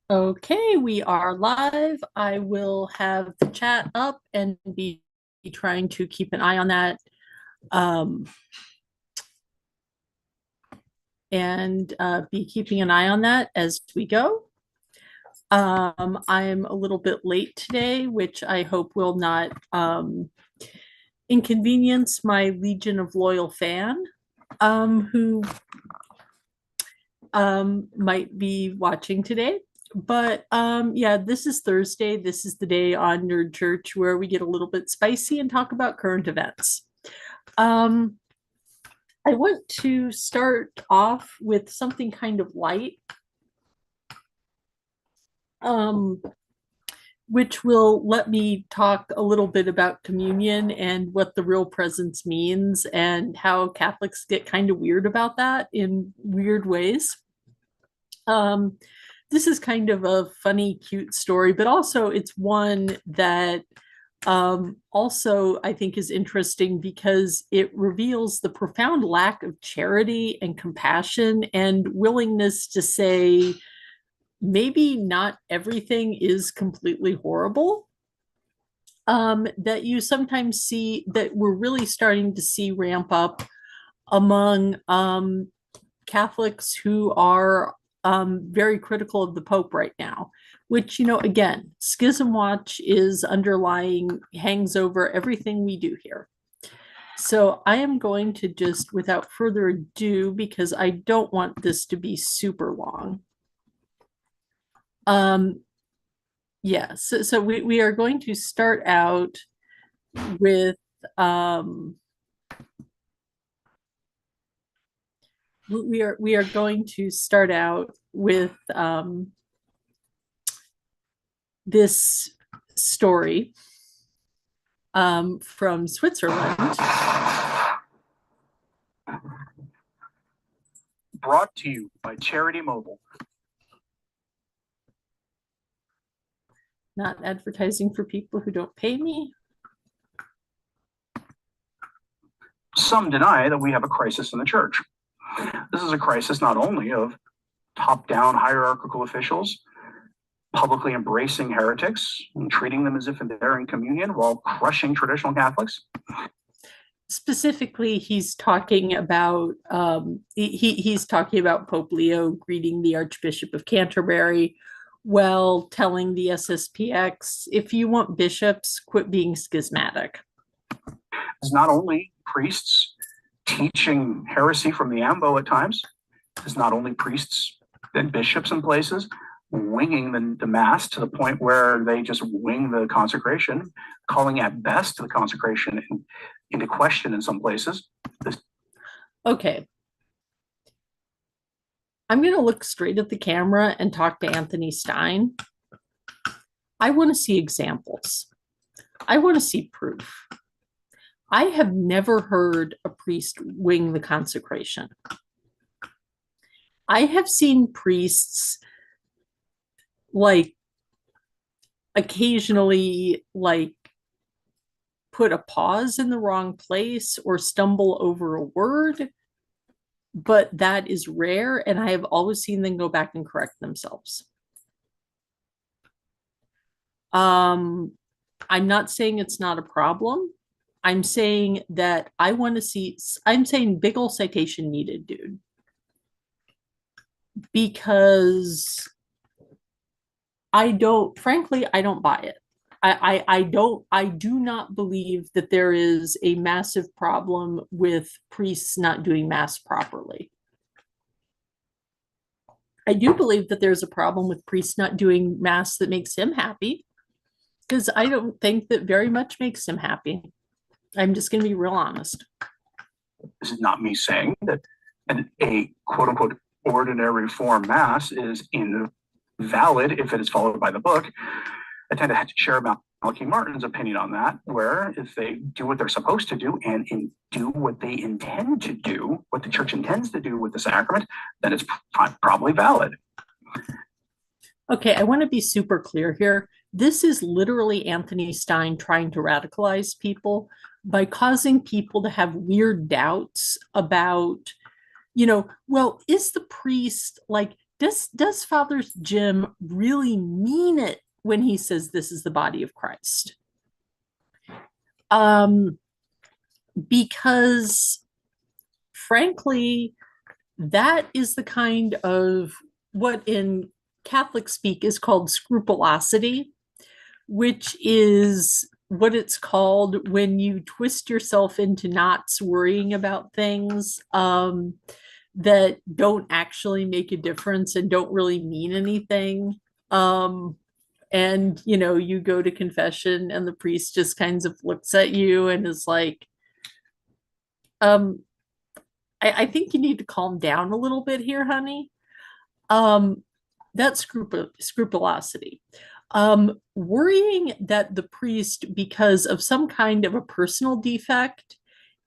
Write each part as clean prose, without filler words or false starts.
Okay, we are live. I will have the chat up and be trying to keep an eye on that. Um, and be keeping an eye on that as we go. I'm a little bit late today, which I hope will not inconvenience my Legion of Loyal fan who might be watching today. But yeah, this is Thursday. This is the day on Nerd Church where we get a little bit spicy and talk about current events. Um, I want to start off with something kind of light, um, which will let me talk a little bit about communion and what the real presence means and how Catholics get kind of weird about that in weird ways. Um, this is kind of a funny, cute story, but also it's one that also I think is interesting because it reveals the profound lack of charity and compassion and willingness to say maybe not everything is completely horrible. That you sometimes see that we're really starting to see ramp up among Catholics who are very critical of the Pope right now, which, again, Schism Watch is underlying, hangs over everything we do here. So I am going to just, without further ado, because I don't want this to be super long. Um, yeah, so we are going to start out with um, we are going to start out with this story from Switzerland. Brought to you by Charity Mobile. Not advertising for people who don't pay me. Some deny that we have a crisis in the church. This is a crisis not only of top-down hierarchical officials publicly embracing heretics and treating them as if they're in communion while crushing traditional Catholics. Specifically, he's talking about he's talking about Pope Leo greeting the Archbishop of Canterbury while telling the SSPX, if you want bishops, quit being schismatic. It's not only priests teaching heresy from the ambo at times. It's not only priests and bishops in places winging the mass to the point where they just wing the consecration, calling at best the consecration into question in some places. Okay. I'm going to look straight at the camera and talk to Anthony Stein. I want to see examples. I want to see proof. I have never heard a priest wing the consecration. I have seen priests occasionally put a pause in the wrong place or stumble over a word, but that is rare, and I have always seen them go back and correct themselves. I'm not saying it's not a problem. I'm saying that I want to see, I'm saying big ol' citation needed, dude. Because frankly, I don't buy it. I do not believe that there is a massive problem with priests not doing mass properly. I do believe that there's a problem with priests not doing mass that makes him happy, because I don't think that very much makes him happy. I'm just going to be real honest. This is not me saying that a quote unquote ordinary form mass is invalid if it is followed by the book. I tend to share about Malachi Martin's opinion on that, where if they do what they're supposed to do and do what they intend to do, what the church intends to do with the sacrament, then it's probably valid. Okay, I want to be super clear here. This is literally Anthony Stein trying to radicalize people by causing people to have weird doubts about, well, is the priest does Father Jim really mean it when he says this is the body of Christ? Because frankly, that is the kind of what in Catholic speak is called scrupulosity, which is what it's called when you twist yourself into knots worrying about things that don't actually make a difference and don't really mean anything. And you go to confession and the priest just kind of looks at you and is like, um, I think you need to calm down a little bit here, honey. Um, that's scrupulosity. Worrying that the priest, because of some kind of a personal defect,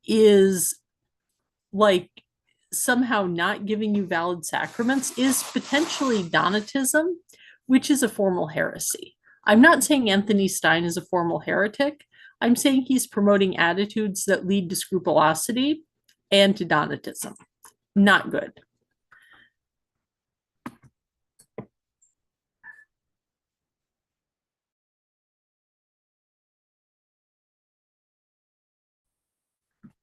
is like somehow not giving you valid sacraments is potentially Donatism, which is a formal heresy. I'm not saying Anthony Stein is a formal heretic. I'm saying he's promoting attitudes that lead to scrupulosity and to Donatism. Not good.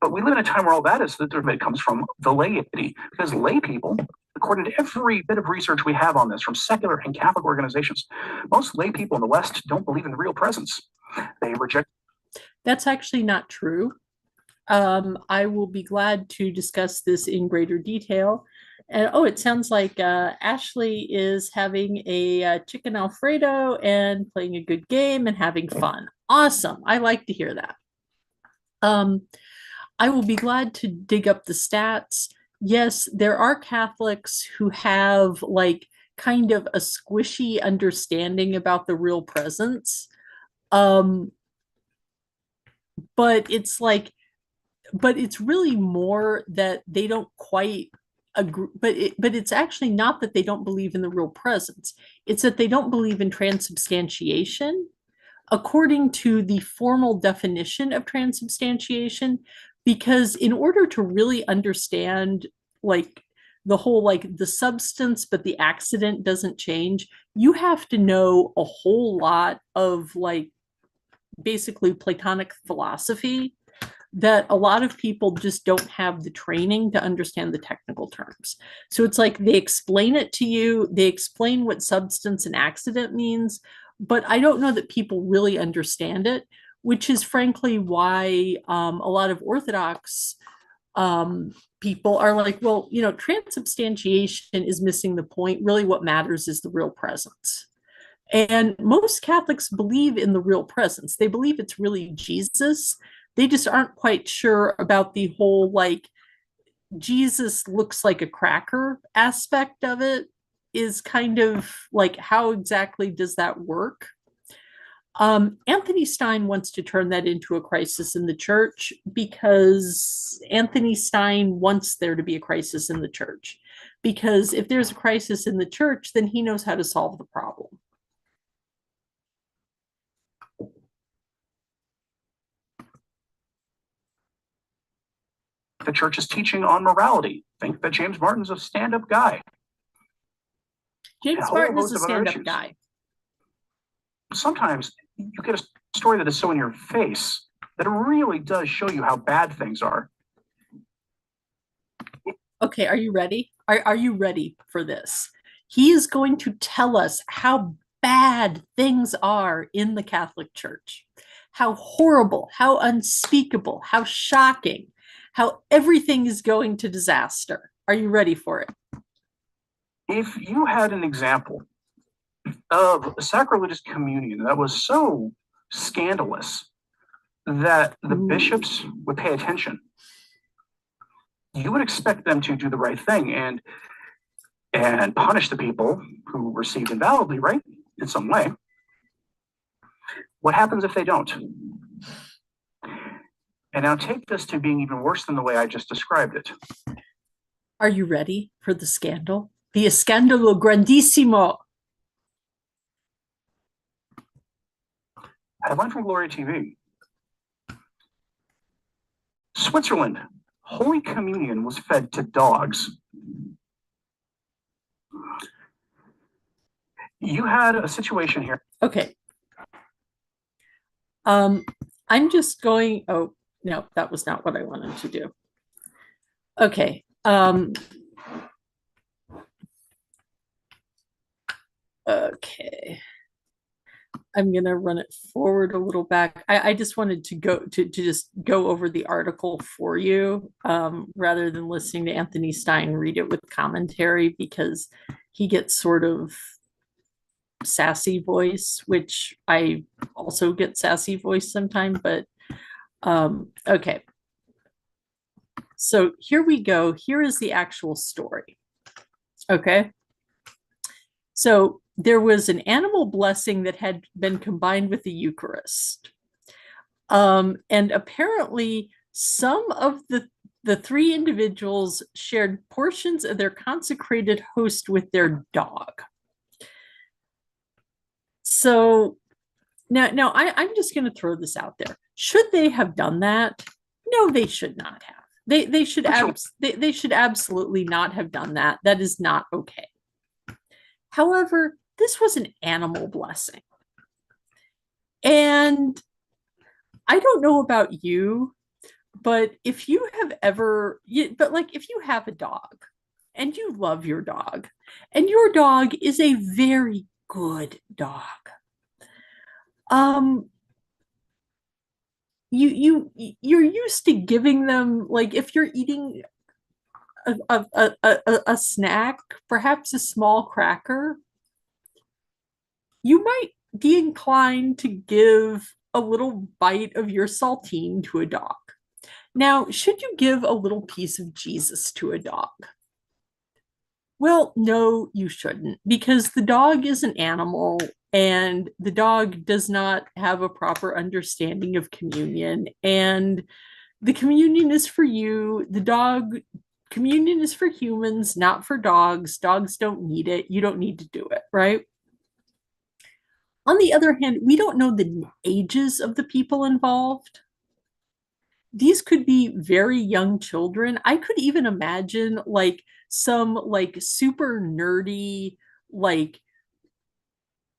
But we live in a time where all that is, that comes from the laity, because lay people, according to every bit of research we have on this from secular and Catholic organizations, most lay people in the West don't believe in the real presence. They reject. That's actually not true. I will be glad to discuss this in greater detail. And oh, it sounds like Ashley is having a chicken Alfredo and playing a good game and having fun. Awesome. I like to hear that. I will be glad to dig up the stats. Yes, there are Catholics who have like kind of a squishy understanding about the real presence. But it's like, but it's really more that they don't quite agree, but it's actually not that they don't believe in the real presence. It's that they don't believe in transubstantiation according to the formal definition of transubstantiation, because in order to really understand like the whole like the substance but the accident doesn't change, you have to know a whole lot of like basically Platonic philosophy that a lot of people just don't have the training to understand the technical terms. So it's like they explain it to you, they explain what substance and accident means, but I don't know that people really understand it, which is frankly why a lot of Orthodox people are like, well, transubstantiation is missing the point. Really, what matters is the real presence. And most Catholics believe in the real presence. They believe it's really Jesus. They just aren't quite sure about the whole like Jesus looks like a cracker aspect of it, is kind of like how exactly does that work? Anthony Stein wants to turn that into a crisis in the church because Anthony Stein wants there to be a crisis in the church. Because if there's a crisis in the church, then he knows how to solve the problem. The church is teaching on morality. Think that James Martin's a stand-up guy. James Martin is a stand-up guy. Sometimes you get a story that is so in your face that it really does show you how bad things are. Okay, are you ready? Are you ready for this? He is going to tell us how bad things are in the Catholic Church, how horrible, how unspeakable, how shocking, how everything is going to disaster. Are you ready for it? If you had an example of a sacrilegious communion that was so scandalous that the bishops would pay attention, you would expect them to do the right thing and punish the people who received invalidly, right? In some way. What happens if they don't? And now take this to being even worse than the way I just described it. Are you ready for the scandal? The scandalo grandissimo. Headline from Gloria TV. Switzerland, Holy Communion was fed to dogs. You had a situation here. Okay. I'm just going, oh, no, that was not what I wanted to do. Okay. Okay. I'm gonna run it forward a little back. I just wanted to go to just go over the article for you, rather than listening to Anthony Stein read it with commentary because he gets sort of sassy voice, which I also get sassy voice sometimes, but okay. So here we go. Here is the actual story. Okay. So there was an animal blessing that had been combined with the Eucharist. And apparently, some of the three individuals shared portions of their consecrated host with their dog. So now I'm just going to throw this out there. Should they have done that? No, they should not have. They should they should absolutely not have done that. That is not okay. However, this was an animal blessing. And I don't know about you, but if you have ever, but like if you have a dog and you love your dog and your dog is a very good dog, um, you're used to giving them, like if you're eating a snack, perhaps a small cracker, you might be inclined to give a little bite of your saltine to a dog. Now, should you give a little piece of Jesus to a dog? Well, no, you shouldn't, because the dog is an animal and the dog does not have a proper understanding of communion. And the communion is for you. The dog communion is for humans, not for dogs. Dogs don't need it. You don't need to do it, right? On the other hand, we don't know the ages of the people involved. These could be very young children. I could even imagine like some like super nerdy, like,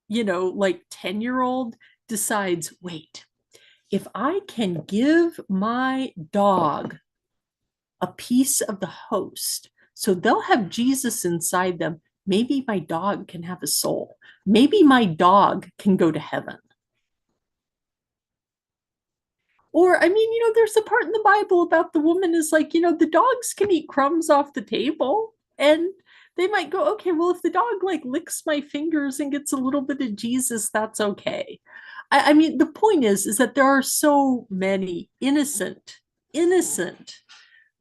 like 10-year-old decides, wait, if I can give my dog a piece of the host, so they'll have Jesus inside them, maybe my dog can have a soul. Maybe my dog can go to heaven. Or, I mean, there's a part in the Bible about the woman is like, the dogs can eat crumbs off the table. And they might go, okay, well, if the dog like licks my fingers and gets a little bit of Jesus, that's okay. I mean, the point is that there are so many innocent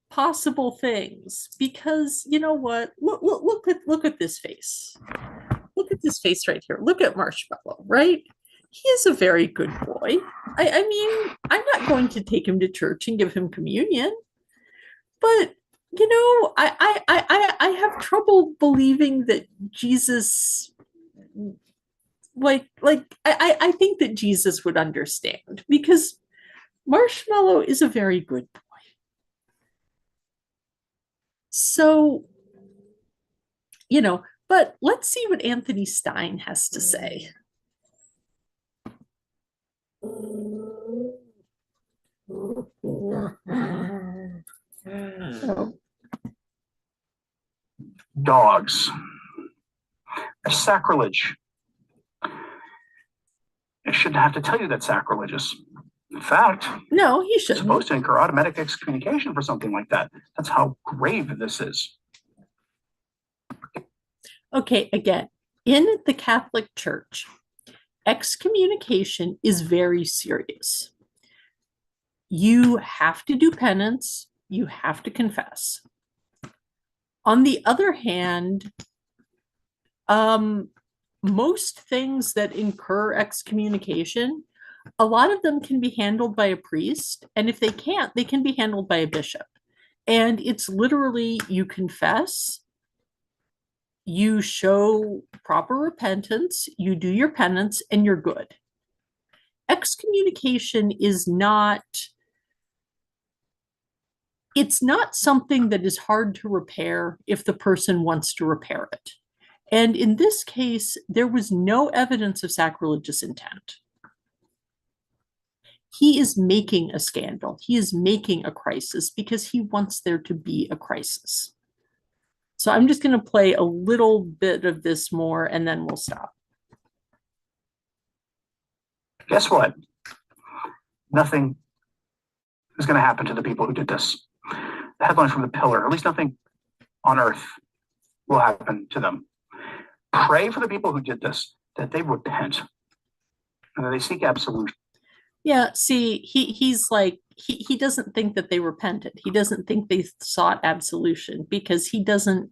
possible things because you know what? Look at this face. Look at this face right here. Look at Marshmallow, right? He is a very good boy. I mean, I'm not going to take him to church and give him communion, but I have trouble believing that Jesus, I think that Jesus would understand because Marshmallow is a very good boy. So, but let's see what Anthony Stein has to say. Dogs. A sacrilege. I shouldn't have to tell you that's sacrilegious. In fact, no, he shouldn't. Supposed to incur automatic excommunication for something like that. That's how grave this is. Okay, again, in the Catholic Church, excommunication is very serious. You have to do penance, you have to confess. On the other hand, most things that incur excommunication, a lot of them can be handled by a priest, and if they can't, they can be handled by a bishop. And it's literally you confess, you show proper repentance, you do your penance, and you're good. Excommunication is not, it's not something that is hard to repair if the person wants to repair it. And in this case, there was no evidence of sacrilegious intent. He is making a scandal. He is making a crisis because he wants there to be a crisis. So I'm just going to play a little bit of this more and then we'll stop. Guess what? Nothing is going to happen to the people who did this. The headline from the Pillar, at least nothing on earth will happen to them. Pray for the people who did this, that they repent and that they seek absolution. Yeah, see, he's like, he doesn't think that they repented. He doesn't think they sought absolution because he doesn't,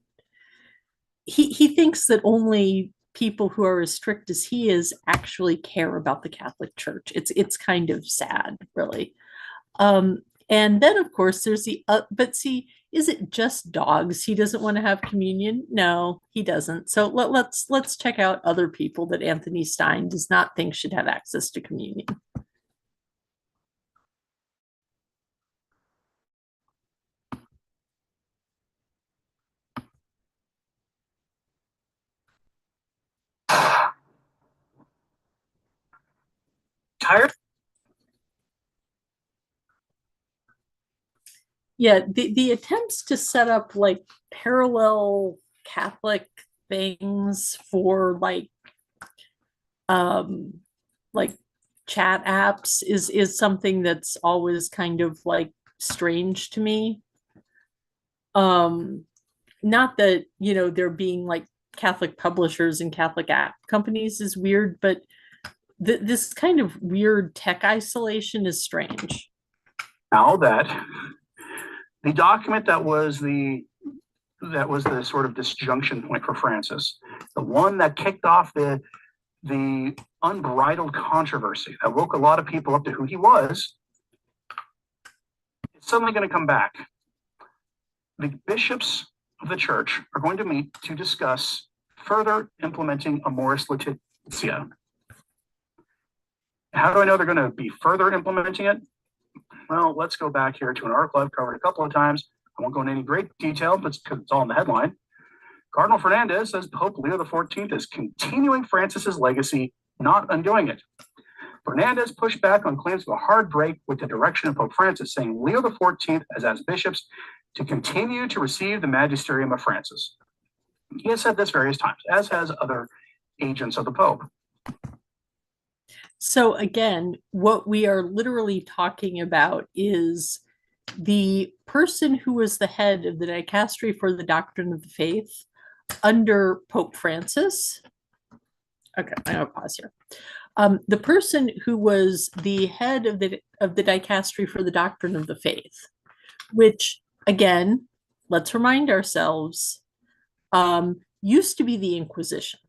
he thinks that only people who are as strict as he is actually care about the Catholic Church. It's kind of sad, really. And then of course there's the but see, is it just dogs he doesn't want to have communion? No, he doesn't. So let's check out other people that Anthony Stein does not think should have access to communion. Tired? Yeah, the attempts to set up like parallel Catholic things for um like chat apps is something that's always kind of like strange to me. Um Not that, you know, there being like Catholic publishers and Catholic app companies is weird, but this kind of weird tech isolation is strange. Now that the document that was the sort of disjunction point for Francis, the one that kicked off the unbridled controversy that woke a lot of people up to who he was, it's suddenly going to come back. The bishops of the church are going to meet to discuss further implementing Amoris Laetitia. How do I know they're going to be further implementing it? Well, let's go back here to an article I've covered a couple of times. I won't go into any great detail, but because it's all in the headline. Cardinal Fernandez says Pope Leo XIV is continuing Francis's legacy, not undoing it. Fernandez pushed back on claims of a hard break with the direction of Pope Francis, saying Leo XIV has asked bishops to continue to receive the magisterium of Francis. He has said this various times, as has other agents of the Pope. So again, what we are literally talking about is the person who was the head of the dicastery for the doctrine of the faith under Pope Francis. Okay, I'm gonna pause here. The person who was the head of the dicastery for the doctrine of the faith, which again, let's remind ourselves, used to be the Inquisition.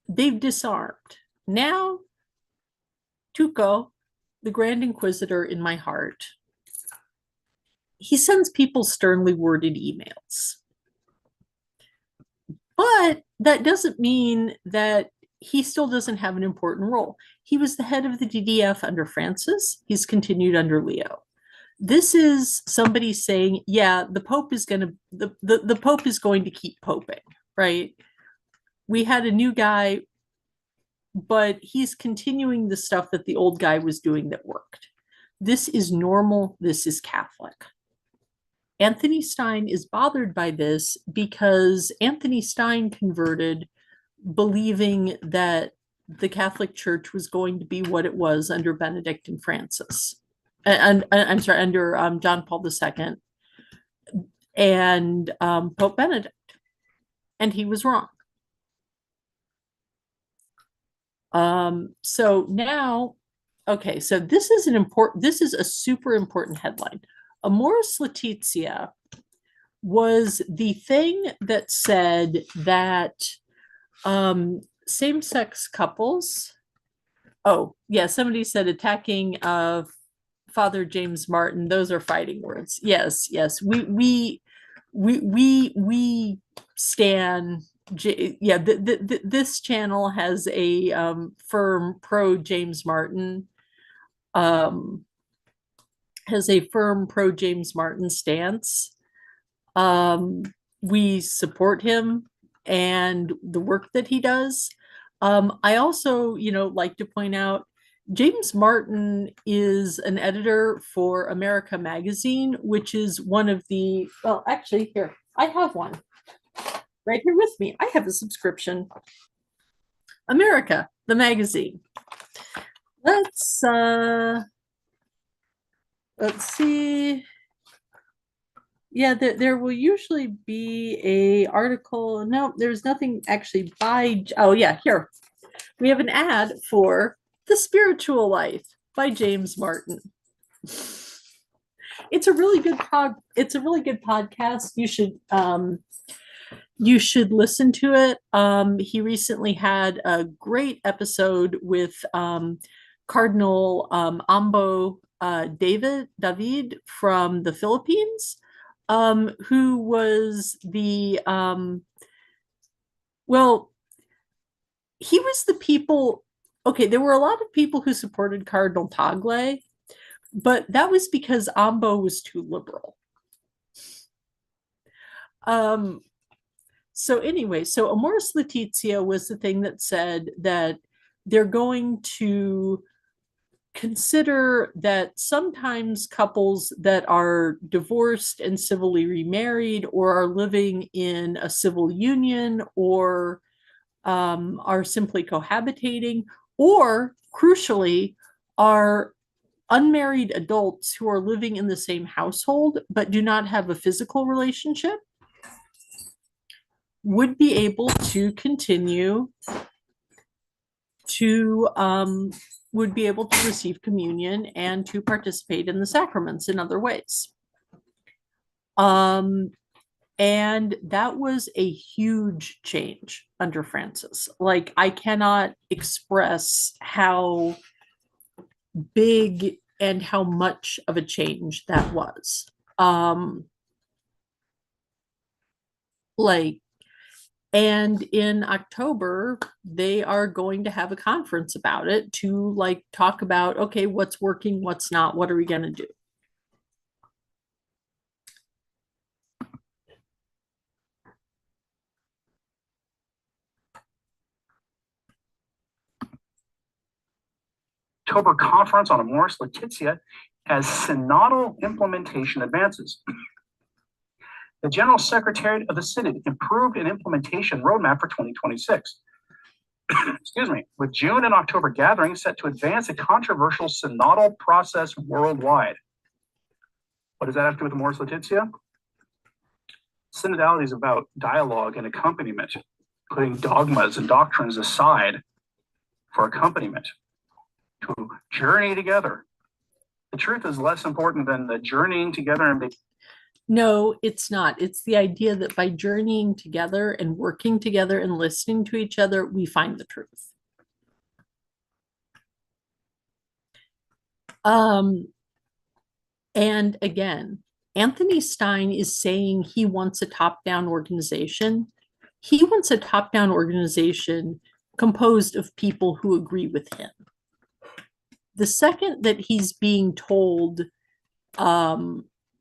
They've disarmed. Now, Tuco, the Grand Inquisitor in my heart, he sends people sternly worded emails. But that doesn't mean that he still doesn't have an important role. He was the head of the DDF under Francis. He's continued under Leo. This is somebody saying, yeah, the Pope is going to the Pope is going to keep poping, right? We had a new guy, but he's continuing the stuff that the old guy was doing that worked. This is normal. This is Catholic. Anthony Stein is bothered by this because Anthony Stein converted believing that the Catholic Church was going to be what it was under Benedict and Francis. And I'm sorry, under John Paul II and Pope Benedict. And he was wrong. So now, okay, so this is a super important headline. Amoris Laetitia was the thing that said that same-sex couples, oh yeah, somebody said attacking Father James Martin, those are fighting words. Yes, we stand. Yeah, this channel has a firm pro James Martin, stance. we support him and the work that he does. I also, like to point out James Martin is an editor for America Magazine, which is one of the, well, actually, here, I have one right here with me. I have a subscription. America, the magazine. Let's see. Yeah, there will usually be a article. No, there's nothing actually by, oh yeah, here. We have an ad for The Spiritual Life by James Martin. It's a really good podcast. You should listen to it. He recently had a great episode with Cardinal Ambo David from the Philippines, who was the well, he was the people. Okay, there were a lot of people who supported Cardinal Tagle, but that was because Ambo was too liberal. So anyway, so Amoris Laetitia was the thing that said that they're going to consider that sometimes couples that are divorced and civilly remarried or are living in a civil union or are simply cohabitating, or crucially, are unmarried adults who are living in the same household but do not have a physical relationship would be able to continue to would be able to receive communion and to participate in the sacraments in other ways. And that was a huge change under Francis. Like, I cannot express how big and how much of a change that was. And in October, they are going to have a conference about it to talk about, okay, what's working, what's not, what are we going to do? October conference on Amoris Laetitia as synodal implementation advances. The General Secretariat of the Synod improved an implementation roadmap for 2026. Excuse me, with June and October gatherings set to advance a controversial synodal process worldwide. What does that have to do with Amoris Laetitia? Synodality is about dialogue and accompaniment, putting dogmas and doctrines aside for accompaniment, to journey together. The truth is less important than the journeying together and No, it's not. It's the idea that by journeying together and working together and listening to each other, we find the truth. And again, Anthony Stein is saying he wants a top-down organization. He wants a top-down organization composed of people who agree with him. The second that he's being told,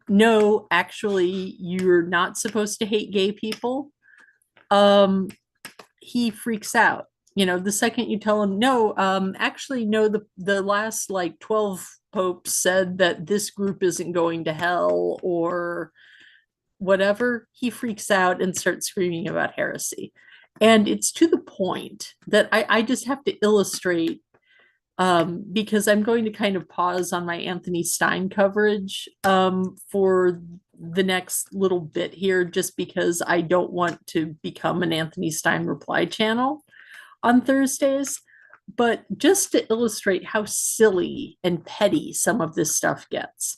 no, actually, you're not supposed to hate gay people, he freaks out. The second you tell him, no, actually, no, the last 12 popes said that this group isn't going to hell or whatever, he freaks out and starts screaming about heresy. And it's to the point that I just have to illustrate, because I'm going to kind of pause on my Anthony Stein coverage for the next little bit here, just because I don't want to become an Anthony Stein reply channel on Thursdays. But just to illustrate how silly and petty some of this stuff gets.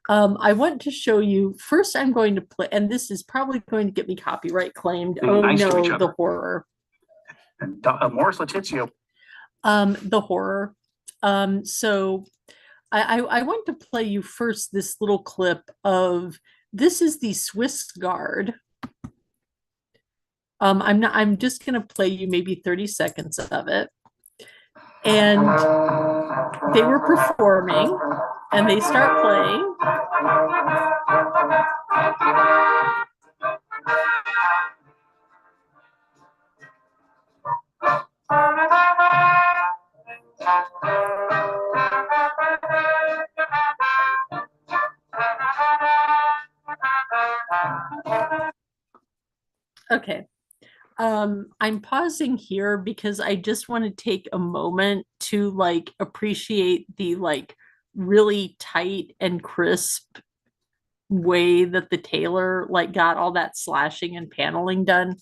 I want to show you, first I'm going to play, and this is probably going to get me copyright claimed. Oh nice no, the horror. And Amoris Laetitia. The horror. So I want to play you first this little clip of, this is the Swiss Guard. I'm just gonna play you maybe 30 seconds of it. And they were performing and they start playing. I'm pausing here because I just want to take a moment to like appreciate the like really tight and crisp way that the tailor like got all that slashing and paneling done.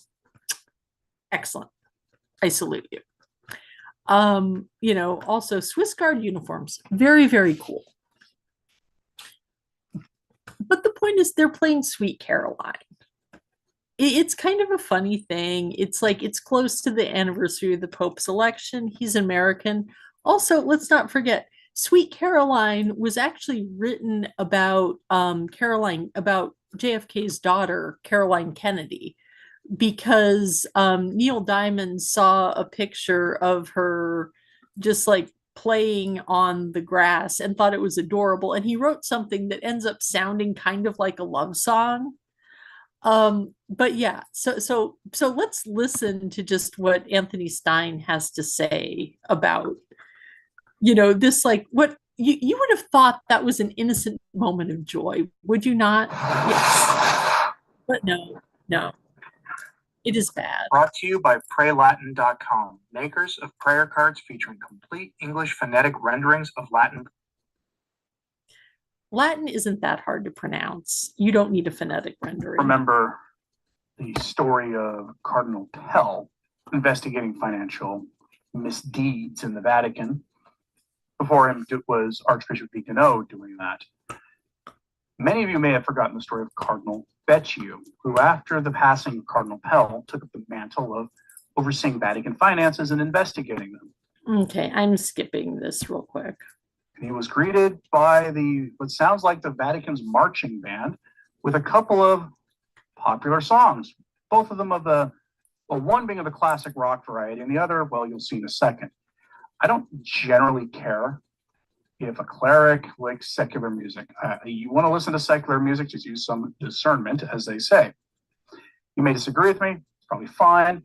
Excellent. I salute you. Also Swiss Guard uniforms, very, very cool. But the point is they're playing Sweet Caroline. It's kind of a funny thing. It's like it's close to the anniversary of the Pope's election. He's American. Also, let's not forget, Sweet Caroline was actually written about about JFK's daughter, Caroline Kennedy, because Neil Diamond saw a picture of her just like playing on the grass and thought it was adorable. And he wrote something that ends up sounding kind of like a love song. But yeah, so let's listen to just what Anthony Stein has to say about, this like what you would have thought that was an innocent moment of joy, would you not? Yes. But no, it is bad. Brought to you by PrayLatin.com, makers of prayer cards featuring complete English phonetic renderings of Latin. Latin isn't that hard to pronounce. You don't need a phonetic rendering. Remember the story of Cardinal Pell investigating financial misdeeds in the Vatican. Before him was Archbishop Vigano doing that. Many of you may have forgotten the story of Cardinal Becciu, who after the passing of Cardinal Pell took up the mantle of overseeing Vatican finances and investigating them. Okay, I'm skipping this real quick. He was greeted by what sounds like the Vatican's marching band with a couple of popular songs, both of them one being of the classic rock variety and the other, well, you'll see in a second. I don't generally care if a cleric likes secular music. You want to listen to secular music, just use some discernment, as they say. You may disagree with me, it's probably fine.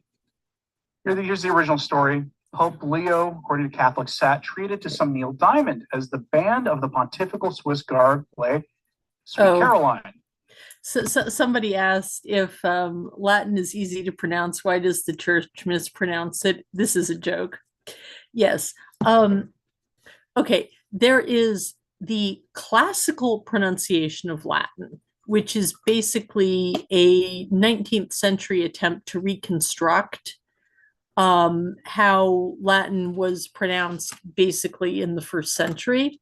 Here's the original story. Pope Leo, according to Catholic Sat, treated to some Neil Diamond as the band of the Pontifical Swiss Guard play Sweet Caroline. So somebody asked if Latin is easy to pronounce, why does the church mispronounce it? This is a joke. Yes. Okay, there is the classical pronunciation of Latin, which is basically a 19th century attempt to reconstruct how Latin was pronounced basically in the first century.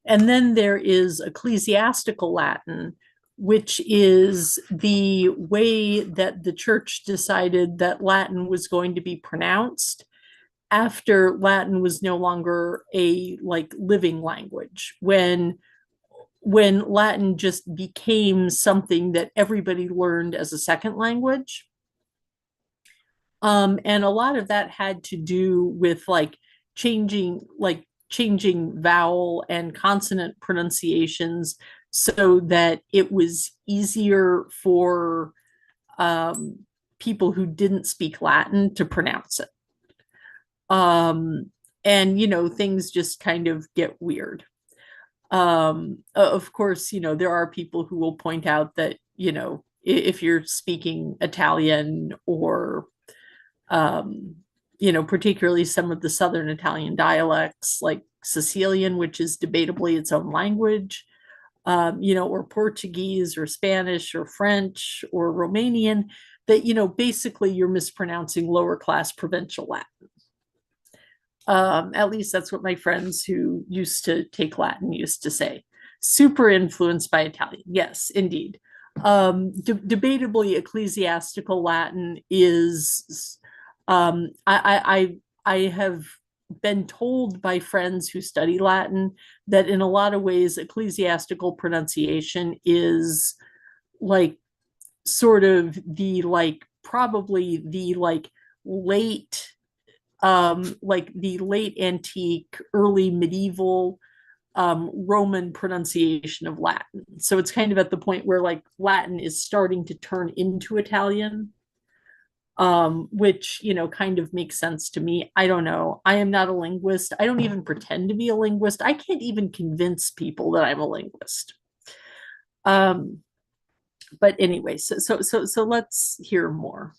And then there is ecclesiastical Latin, which is the way that the church decided that Latin was going to be pronounced after Latin was no longer a like living language, when Latin just became something that everybody learned as a second language. And a lot of that had to do with changing vowel and consonant pronunciations so that it was easier for people who didn't speak Latin to pronounce it. And things just kind of get weird. Of course, there are people who will point out that, if you're speaking Italian or particularly some of the Southern Italian dialects like Sicilian, which is debatably its own language, or Portuguese or Spanish or French or Romanian, that, basically you're mispronouncing lower class provincial Latin. At least that's what my friends who used to take Latin used to say. Super influenced by Italian. Yes, indeed. Debatably ecclesiastical Latin is I have been told by friends who study Latin that in a lot of ways ecclesiastical pronunciation is sort of probably the late the late antique, early medieval Roman pronunciation of Latin. So it's kind of at the point where Latin is starting to turn into Italian, which, kind of makes sense to me. I don't know. I am not a linguist. I don't even pretend to be a linguist. I can't even convince people that I'm a linguist. But anyway, so let's hear more.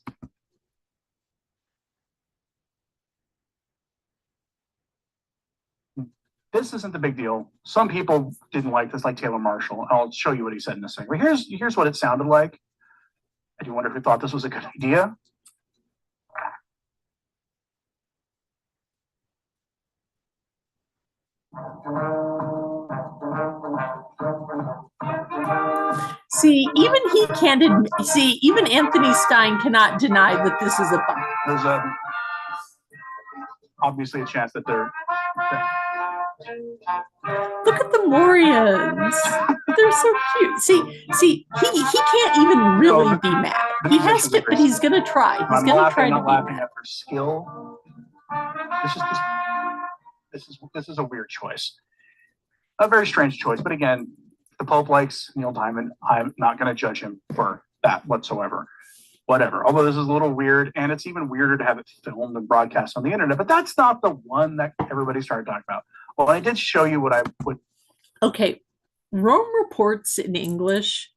This isn't the big deal. Some people didn't like this, like Taylor Marshall. I'll show you what he said in a second. But here's what it sounded like. I do wonder if he thought this was a good idea. See, even he can't see, even Anthony Stein cannot deny that this is a bump. There's obviously a chance that they're. Look at the Morians. They're so cute. See, he can't even really be mad. He has to, but he's gonna try. He's gonna try to be laughing mad. at their skill. This is a weird choice. A very strange choice, but again, the Pope likes Neil Diamond. I'm not going to judge him for that whatsoever. Whatever. Although this is a little weird, and it's even weirder to have it filmed and broadcast on the internet. But that's not the one that everybody started talking about. Well, I did show you what I put. Okay, Rome reports in English.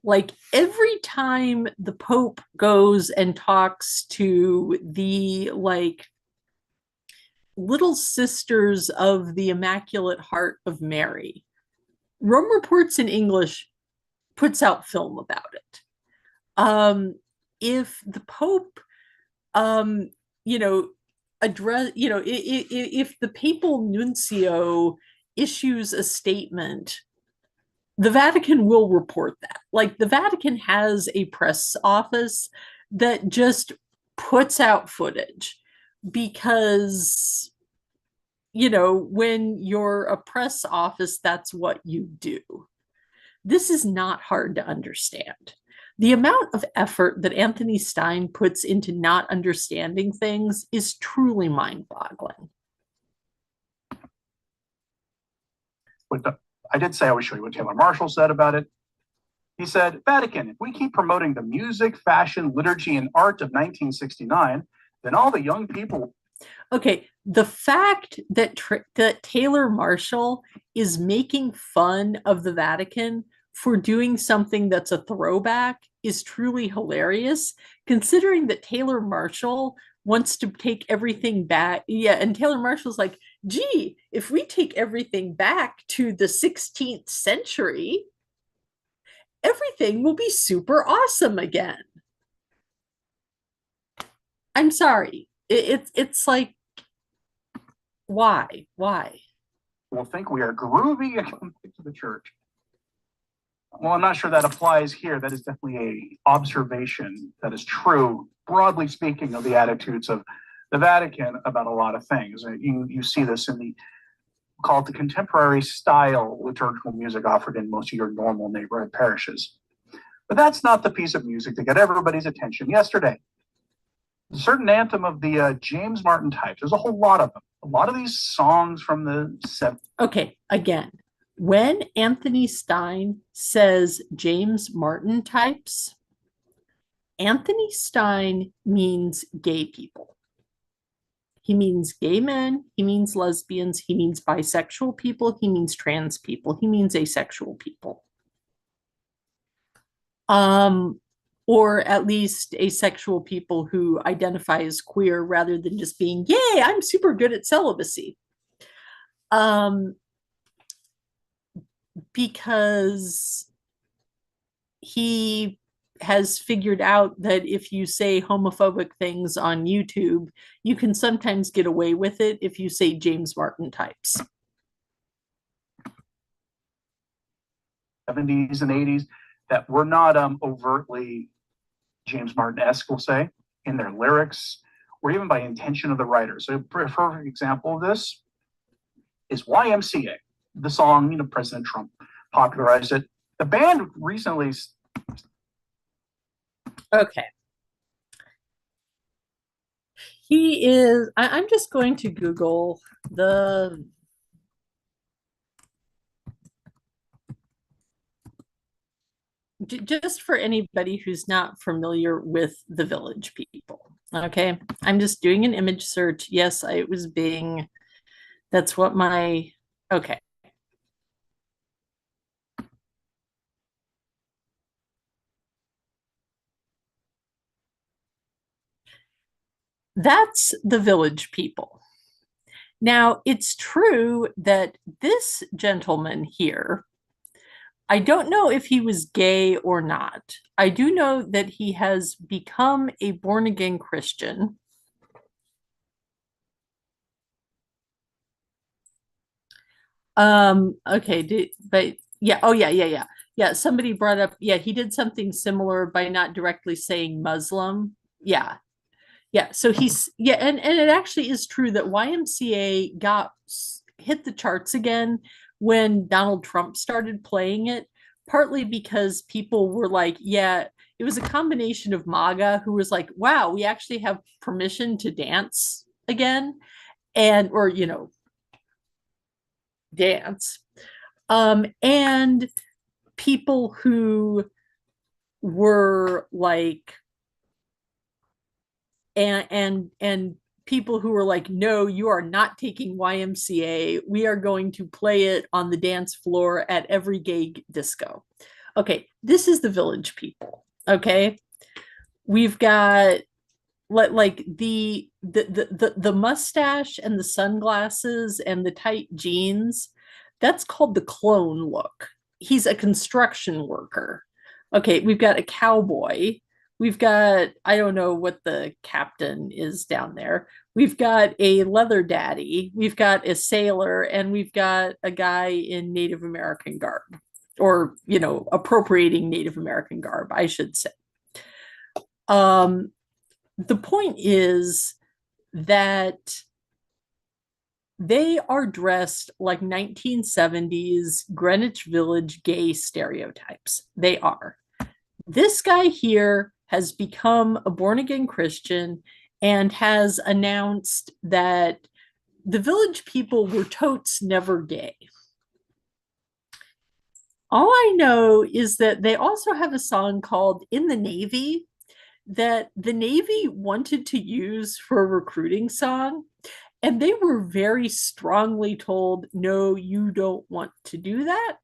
Like every time the Pope goes and talks to the little sisters of the Immaculate Heart of Mary, Rome Reports in English puts out film about it. If the Pope, address, if the papal nuncio issues a statement, the Vatican will report that. Like the Vatican has a press office that just puts out footage because when you're a press office, that's what you do. This is not hard to understand. The amount of effort that Anthony Stein puts into not understanding things is truly mind-boggling. I did say I would show you what Taylor Marshall said about it. He said, Vatican, if we keep promoting the music, fashion, liturgy, and art of 1969, then all the young people. Okay, the fact that Taylor Marshall is making fun of the Vatican for doing something that's a throwback is truly hilarious, considering that Taylor Marshall wants to take everything back. Yeah, and Taylor Marshall's like, gee, if we take everything back to the 16th century, everything will be super awesome again. I'm sorry. It's like, why? Will think we are groovy and come to the church. Well, I'm not sure that applies here. That is definitely an observation that is true, broadly speaking, of the attitudes of the Vatican about a lot of things. You see this in the, call it the contemporary style liturgical music offered in most of your normal neighborhood parishes. But that's not the piece of music that got everybody's attention yesterday. A certain anthem of the James Martin types. There's a whole lot of them. A lot of these songs from the 70s. Okay, again, when Anthony Stein says James Martin types, Anthony Stein means gay people. He means gay men, he means lesbians, he means bisexual people, he means trans people, he means asexual people. Or at least asexual people who identify as queer rather than just being, yay, I'm super good at celibacy. Because he has figured out that if you say homophobic things on YouTube, you can sometimes get away with it if you say James Martin types. 70s and 80s that were not overtly James Martin-esque, we'll say, in their lyrics, or even by intention of the writer. So a perfect example of this is YMCA, the song, President Trump popularized it. The band recently. Okay. He is, I'm just going to Google the just for anybody who's not familiar with the Village People. Okay, I'm just doing an image search. Yes, it was Bing. That's what my, okay. That's the Village People. Now, it's true that this gentleman here, I don't know if he was gay or not. I do know that he has become a born again Christian. Okay, but yeah, oh yeah, yeah, yeah. Yeah, somebody brought up, yeah, he did something similar by not directly saying Muslim. Yeah. Yeah, so he's yeah, and it actually is true that YMCA got hit the charts again when Donald Trump started playing it, partly because people were like, yeah, it was a combination of MAGA who was like, wow, we actually have permission to dance again, and or dance. And people who were like and people who were like, no, you are not taking YMCA. We are going to play it on the dance floor at every gay disco. Okay, this is the Village People. Okay, we've got like the mustache and the sunglasses and the tight jeans. That's called the clone look. He's a construction worker. Okay, we've got a cowboy. We've got, I don't know what the captain is down there. We've got a leather daddy. We've got a sailor, and we've got a guy in Native American garb, or appropriating Native American garb, I should say. Um, the point is that they are dressed like 1970s Greenwich Village gay stereotypes. They are. This guy here has become a born again Christian and has announced that the Village People were totes never gay. All I know is that they also have a song called In the Navy that the Navy wanted to use for a recruiting song. And they were very strongly told, no, you don't want to do that.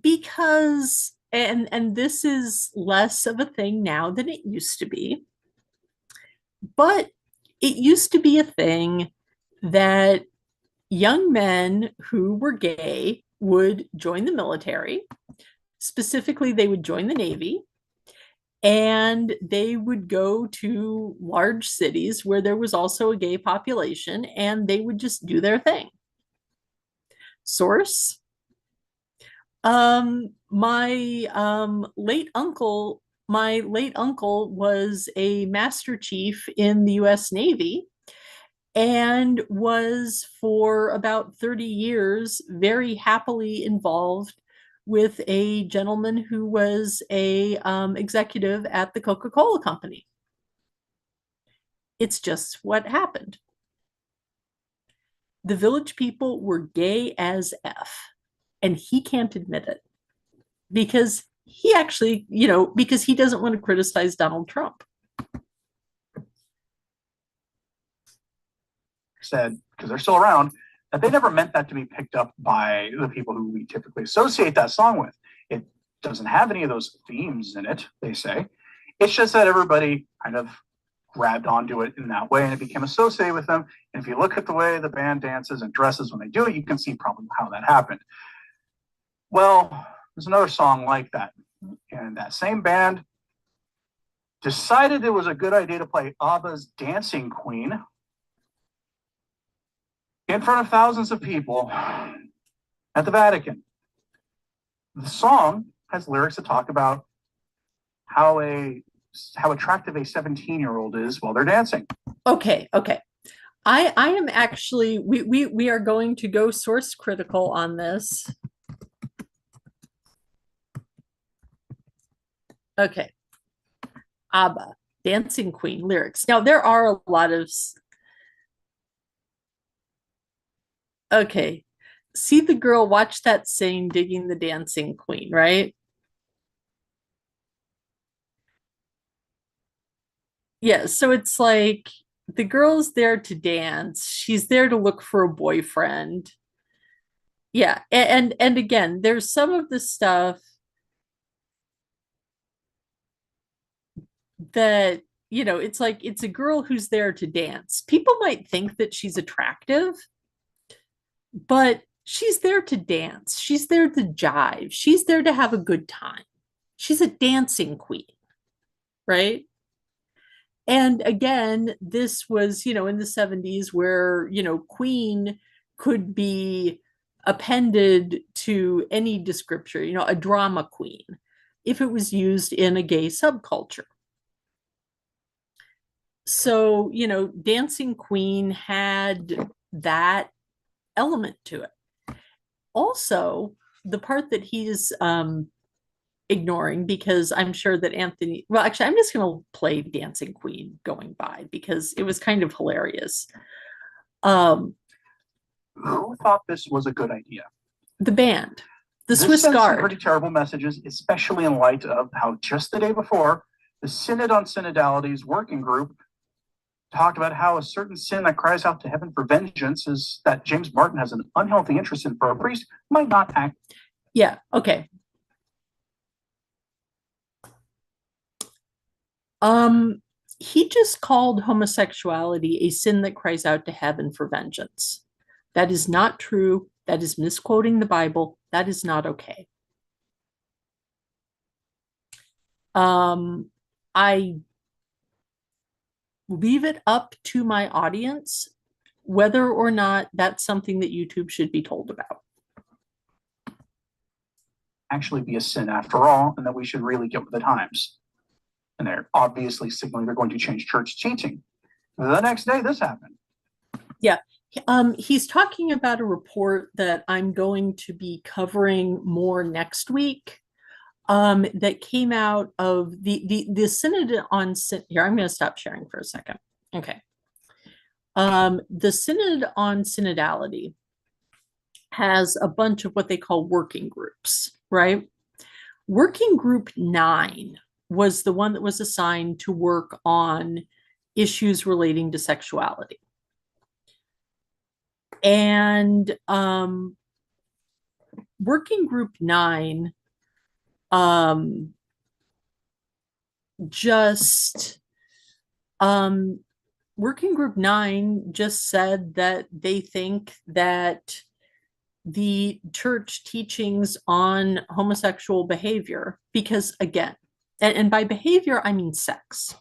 Because, and this is less of a thing now than it used to be, but it used to be a thing that young men who were gay would join the military. Specifically, they would join the Navy, and they would go to large cities where there was also a gay population, and they would just do their thing. Source: my late uncle was a master chief in the US Navy and was for about 30 years very happily involved with a gentleman who was a executive at the Coca-Cola Company. It's just what happened. The Village People were gay as F, and he can't admit it because he actually, because he doesn't want to criticize Donald Trump. Said, because they're still around, that they never meant that to be picked up by the people who we typically associate that song with. It doesn't have any of those themes in it, they say. It's just that everybody kind of grabbed onto it in that way, and it became associated with them. And if you look at the way the band dances and dresses when they do it, you can see probably how that happened. Well, there's another song like that. And that same band decided it was a good idea to play ABBA's Dancing Queen in front of thousands of people at the Vatican. The song has lyrics that talk about how attractive a 17-year-old is while they're dancing. Okay. I am actually we are going to go source critical on this. Okay. ABBA, Dancing Queen lyrics. Now there are a lot of okay. See the girl, watch that sing, digging the dancing queen, right? Yeah, so it's like the girl's there to dance. She's there to look for a boyfriend. Yeah, and again, there's some of the stuff that it's like it's a girl who's there to dance. People might think that she's attractive, but she's there to dance. She's there to jive. She's there to have a good time. She's a dancing queen, right? And again, this was, in the 70s where, queen could be appended to any descriptor, a drama queen, if it was used in a gay subculture. So, Dancing Queen had that element to it. Also, the part that he's ignoring, because I'm sure that Anthony, well, actually, I'm just going to play Dancing Queen going by because it was kind of hilarious. Who thought this was a good idea? The band, the This Swiss sends some Guard. pretty terrible messages, especially in light of how just the day before, the Synod on Synodality's working group talked about how a certain sin that cries out to heaven for vengeance is that James Martin has an unhealthy interest in for a priest might not act. Yeah, okay. He just called homosexuality a sin that cries out to heaven for vengeance. That is not true. That is misquoting the Bible. That is not okay. I leave it up to my audience whether or not that's something that YouTube should be told about. Actually be a sin after all, and that we should really get with the times. And they're obviously signaling they're going to change church teaching. The next day, this happened. Yeah. He's talking about a report that I'm going to be covering more next week. That came out of the Synod on here. I'm going to stop sharing for a second. Okay. The Synod on Synodality has a bunch of what they call working groups, right? Working group 9 was the one that was assigned to work on issues relating to sexuality. And working group 9 working group 9 just said that they think that the church teachings on homosexual behavior, because again, and by behavior, I mean sex,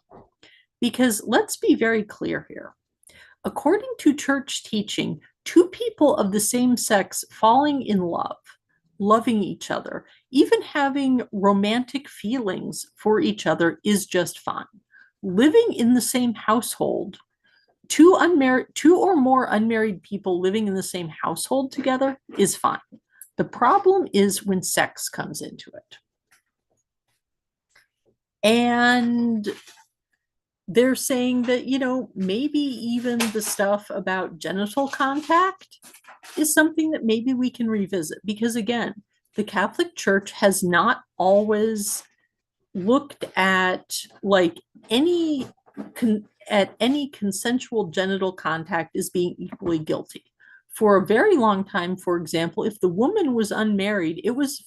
because let's be very clear here. According to church teaching, two people of the same sex falling in love, loving each other, even having romantic feelings for each other is just fine. Living in the same household, two or more unmarried people living in the same household together is fine. The problem is when sex comes into it. And they're saying that, maybe even the stuff about genital contact is something that maybe we can revisit, because again, the Catholic Church has not always looked at like any consensual genital contact as being equally guilty. For a very long time, for example, if the woman was unmarried, it was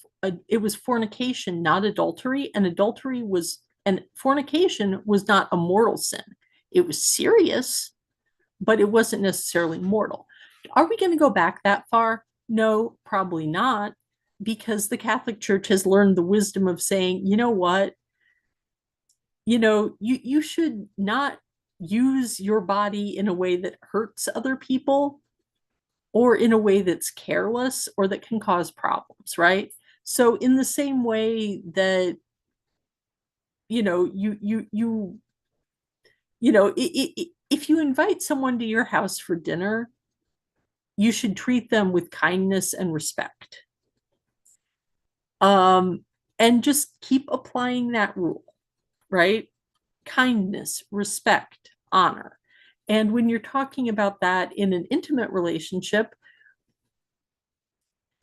fornication, not adultery, and fornication was not a mortal sin. It was serious, but it wasn't necessarily mortal. Are we going to go back that far? No, probably not, because the Catholic Church has learned the wisdom of saying, you know what? You should not use your body in a way that hurts other people or in a way that's careless or that can cause problems, right? So in the same way that if you invite someone to your house for dinner, you should treat them with kindness and respect. And just keep applying that rule, right? Kindness, respect, honor. And when you're talking about that in an intimate relationship,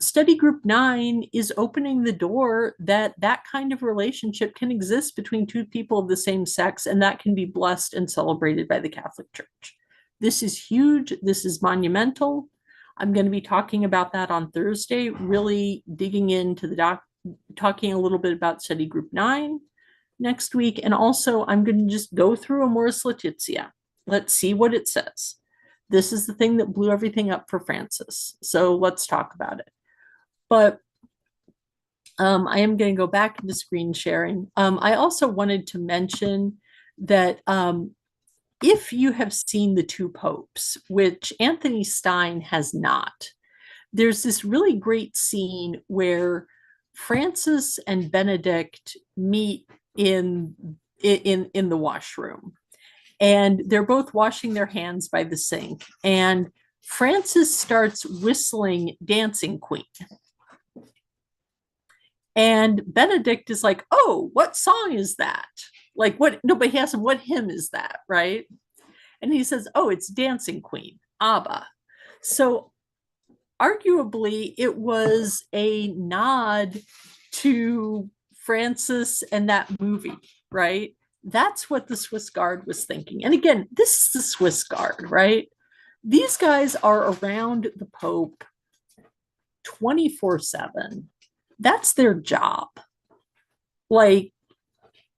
Study Group 9 is opening the door that kind of relationship can exist between two people of the same sex, and that can be blessed and celebrated by the Catholic Church. This is huge. This is monumental. I'm going to be talking about that on Thursday, really digging into talking a little bit about Study Group 9. next week. And also, I'm going to just go through Amoris Laetitia. Let's see what it says. This is the thing that blew everything up for Francis. So let's talk about it. But I am going to go back into screen sharing. I also wanted to mention that if you have seen The Two Popes, which Anthony Stein has not, there's this really great scene where Francis and Benedict meet in the washroom, and they're both washing their hands by the sink, and Francis starts whistling Dancing Queen. And Benedict is like, "Oh, what song is that? Like, what?" Nobody asks him, "What hymn is that?" Right? And he says, "Oh, it's Dancing Queen, ABBA." So arguably, it was a nod to Francis and that movie, right? That's what the Swiss Guard was thinking. And again, this is the Swiss Guard, right? These guys are around the Pope 24/7. That's their job. Like,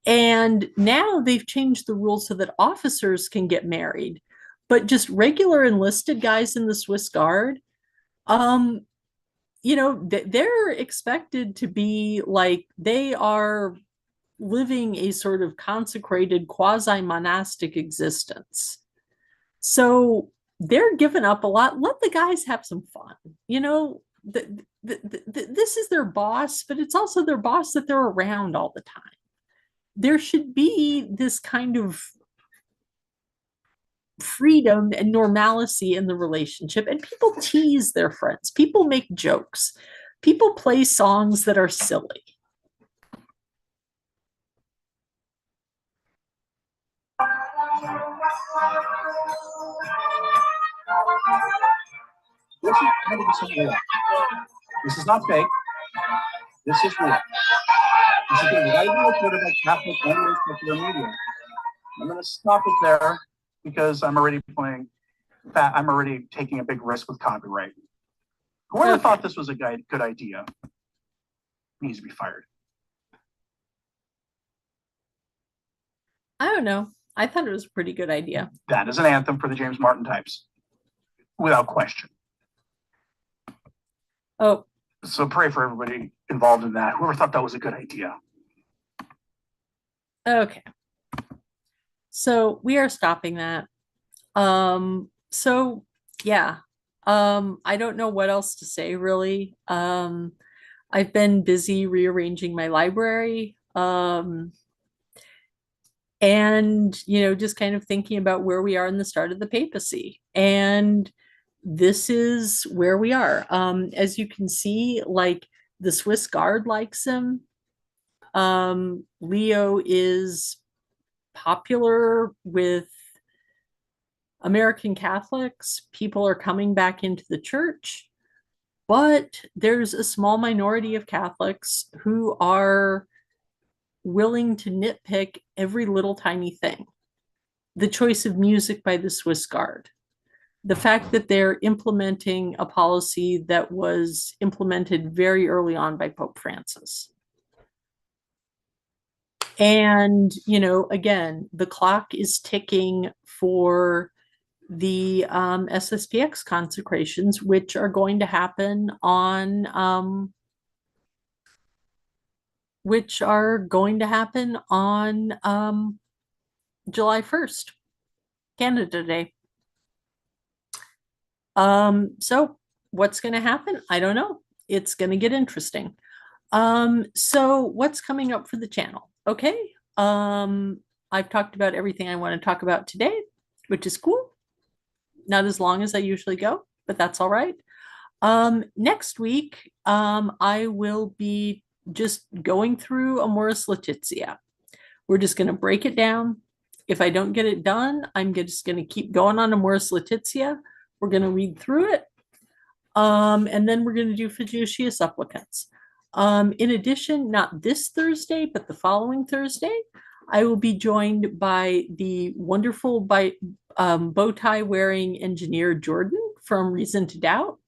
and now they've changed the rules so that officers can get married, but just regular enlisted guys in the Swiss Guard, um, they're expected to be like, they are living a sort of consecrated quasi-monastic existence. So they're giving up a lot. Let the guys have some fun. This is their boss, but it's also their boss that they're around all the time. There should be this kind of freedom and normalcy in the relationship, and people tease their friends, people make jokes, people play songs that are silly. This is 100% real. This is not fake. This is real. This is being widely reported by Catholic and secular media. I'm going to stop it there because I'm already taking a big risk with copyright. Whoever thought this was a good idea needs to be fired. I don't know. I thought it was a pretty good idea. That is an anthem for the James Martin types, without question. Oh. So pray for everybody involved in that. Whoever thought that was a good idea. Okay. So we are stopping that. So yeah. I don't know what else to say really. I've been busy rearranging my library. And just kind of thinking about where we are in the start of the papacy. And this is where we are. As you can see, like, the Swiss Guard likes him. Leo is popular with American Catholics. People are coming back into the church, but there's a small minority of Catholics who are willing to nitpick every little tiny thing. The choice of music by the Swiss Guard, the fact that they're implementing a policy that was implemented very early on by Pope Francis. And, again, the clock is ticking for the SSPX consecrations, which are going to happen on July 1st, Canada Day. So what's going to happen? I don't know. It's going to get interesting. So what's coming up for the channel? Okay. I've talked about everything I want to talk about today, which is cool. Not as long as I usually go, but that's all right. Next week, I will be just going through Amoris Laetitia. We're just going to break it down. If I don't get it done, I'm just going to keep going on Amoris Laetitia. We're going to read through it. And then we're going to do Fiducia Supplicans. In addition, not this Thursday, but the following Thursday, I will be joined by the wonderful bow tie wearing engineer Jordan from Reason to Doubt.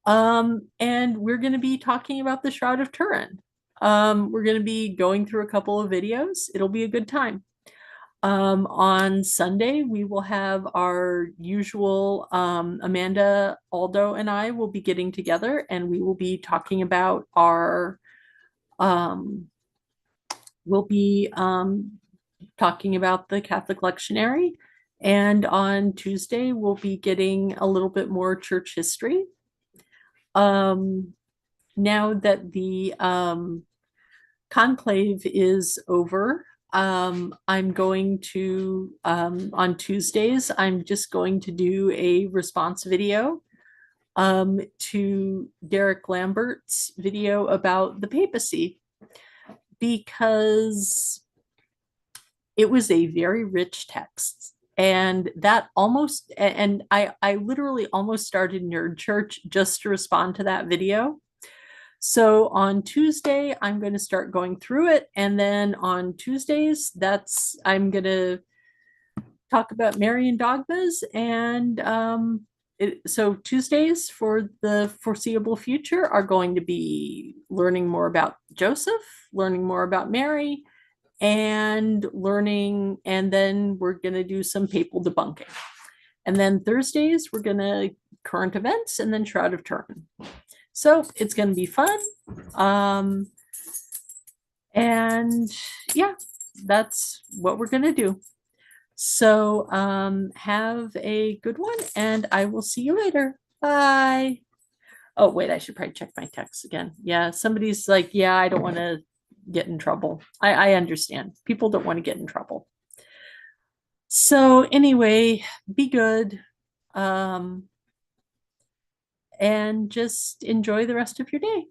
And we're going to be talking about the Shroud of Turin. We're going to be going through a couple of videos. It'll be a good time. On Sunday, we will have our usual, Amanda, Aldo, and I will be getting together and we will be talking about um, we'll be talking about the Catholic lectionary. And on Tuesday, we'll be getting a little bit more church history. Now that the conclave is over, I'm going to, on Tuesdays, I'm just going to do a response video to Derek Lambert's video about the papacy, because it was a very rich text. And that almost, and I literally almost started Nerd Church just to respond to that video. So on Tuesday, I'm going to start going through it. And then on Tuesdays, I'm going to talk about Marian dogmas. And so Tuesdays for the foreseeable future are going to be learning more about Joseph, learning more about Mary, and learning, and then we're going to do some papal debunking. And then Thursdays, we're going to current events and then Shroud of Turin. So it's going to be fun. And yeah, that's what we're going to do. So have a good one and I will see you later. Bye. Oh, wait, I should probably check my texts again. Yeah, somebody's like, yeah, I don't want to get in trouble. I understand. People don't want to get in trouble. So anyway, be good. And just enjoy the rest of your day.